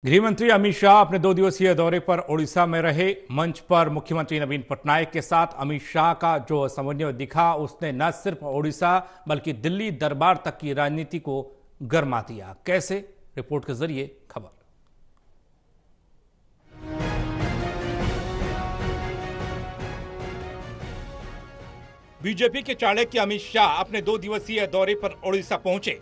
गृह मंत्री अमित शाह अपने 2 दिवसीय दौरे पर ओडिशा में रहे। मंच पर मुख्यमंत्री नवीन पटनायक के साथ अमित शाह का जो समन्वय दिखा, उसने न सिर्फ ओडिशा बल्कि दिल्ली दरबार तक की राजनीति को गरमा दिया। कैसे? रिपोर्ट के जरिए खबर। बीजेपी के चाणक्य अमित शाह अपने 2 दिवसीय दौरे पर ओडिशा पहुंचे।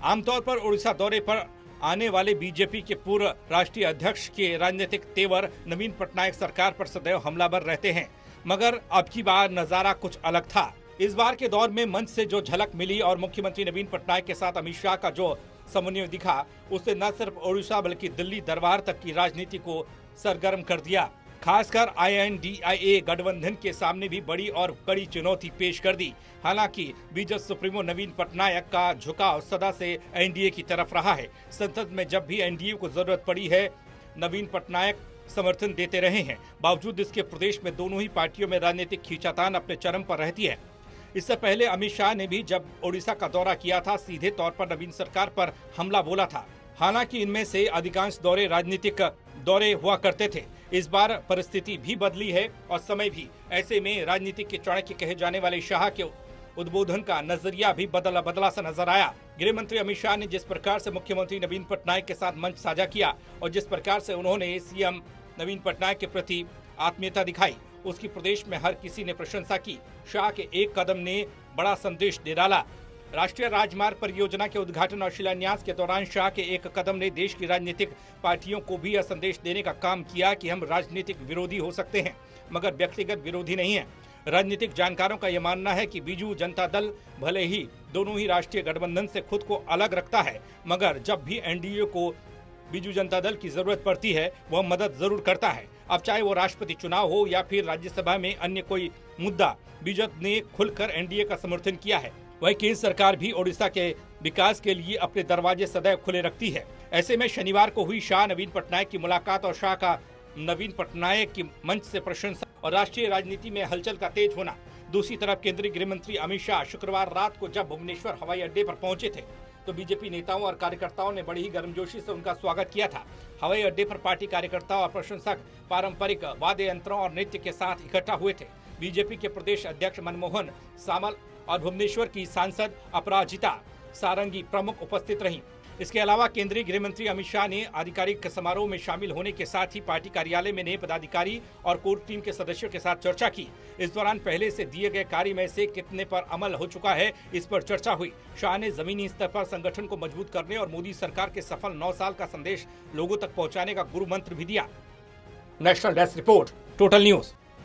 आमतौर पर ओडिशा दौरे पर आने वाले बीजेपी के पूर्व राष्ट्रीय अध्यक्ष के राजनीतिक तेवर नवीन पटनायक सरकार पर सदैव हमलावर रहते हैं, मगर अब की बार नजारा कुछ अलग था। इस बार के दौर में मंच से जो झलक मिली और मुख्यमंत्री नवीन पटनायक के साथ अमित शाह का जो समन्वय दिखा, उसने न सिर्फ ओडिशा बल्कि दिल्ली दरबार तक की राजनीति को सरगर्म कर दिया। खासकर INDIA गठबंधन के सामने भी बड़ी और कड़ी चुनौती पेश कर दी। हालांकि बीजेपी सुप्रीमो नवीन पटनायक का झुकाव सदा से एनडीए की तरफ रहा है। संसद में जब भी एनडीए को जरूरत पड़ी है, नवीन पटनायक समर्थन देते रहे हैं। बावजूद इसके प्रदेश में दोनों ही पार्टियों में राजनीतिक खींचातान अपने चरम पर रहती है। इससे पहले अमित शाह ने भी जब ओडिशा का दौरा किया था, सीधे तौर पर नवीन सरकार पर हमला बोला था। हालांकि इनमें से अधिकांश दौरे राजनीतिक दौरे हुआ करते थे। इस बार परिस्थिति भी बदली है और समय भी। ऐसे में राजनीतिक के चाणक्य कहे जाने वाले शाह के उद्बोधन का नजरिया भी बदला सा नजर आया। गृह मंत्री अमित शाह ने जिस प्रकार से मुख्यमंत्री नवीन पटनायक के साथ मंच साझा किया और जिस प्रकार से उन्होंने सीएम नवीन पटनायक के प्रति आत्मीयता दिखाई, उसकी प्रदेश में हर किसी ने प्रशंसा की। शाह के एक कदम ने बड़ा संदेश दे डाला। राष्ट्रीय राजमार्ग परियोजना के उद्घाटन और शिलान्यास के दौरान शाह के एक कदम ने देश की राजनीतिक पार्टियों को भी यह संदेश देने का काम किया कि हम राजनीतिक विरोधी हो सकते हैं, मगर व्यक्तिगत विरोधी नहीं है। राजनीतिक जानकारों का यह मानना है कि बीजू जनता दल भले ही दोनों ही राष्ट्रीय गठबंधन से खुद को अलग रखता है, मगर जब भी एनडीए को बीजू जनता दल की जरूरत पड़ती है, वह मदद जरूर करता है। अब चाहे वो राष्ट्रपति चुनाव हो या फिर राज्यसभा में अन्य कोई मुद्दा, बीजेपी ने खुलकर एनडीए का समर्थन किया है। वही केंद्र सरकार भी ओडिशा के विकास के लिए अपने दरवाजे सदैव खुले रखती है। ऐसे में शनिवार को हुई शाह नवीन पटनायक की मुलाकात और शाह का नवीन पटनायक की मंच से प्रशंसा और राष्ट्रीय राजनीति में हलचल का तेज होना। दूसरी तरफ केंद्रीय गृह मंत्री अमित शाह शुक्रवार रात को जब भुवनेश्वर हवाई अड्डे पर पहुंचे थे, तो बीजेपी नेताओं और कार्यकर्ताओं ने बड़ी ही गर्मजोशी से उनका स्वागत किया था। हवाई अड्डे पर पार्टी कार्यकर्ता और प्रशंसक पारंपरिक वाद्य यंत्रों और नृत्य के साथ इकट्ठा हुए थे। बीजेपी के प्रदेश अध्यक्ष मनमोहन सामल और भुवनेश्वर की सांसद अपराजिता सारंगी प्रमुख उपस्थित रहीं। इसके अलावा केंद्रीय गृह मंत्री अमित शाह ने आधिकारिक समारोह में शामिल होने के साथ ही पार्टी कार्यालय में नए पदाधिकारी और कोर टीम के सदस्यों के साथ चर्चा की। इस दौरान पहले से दिए गए कार्य में से कितने पर अमल हो चुका है, इस पर चर्चा हुई। शाह ने जमीनी स्तर पर संगठन को मजबूत करने और मोदी सरकार के सफल 9 साल का संदेश लोगों तक पहुँचाने का गुरु मंत्र भी दिया। National desk report, total news.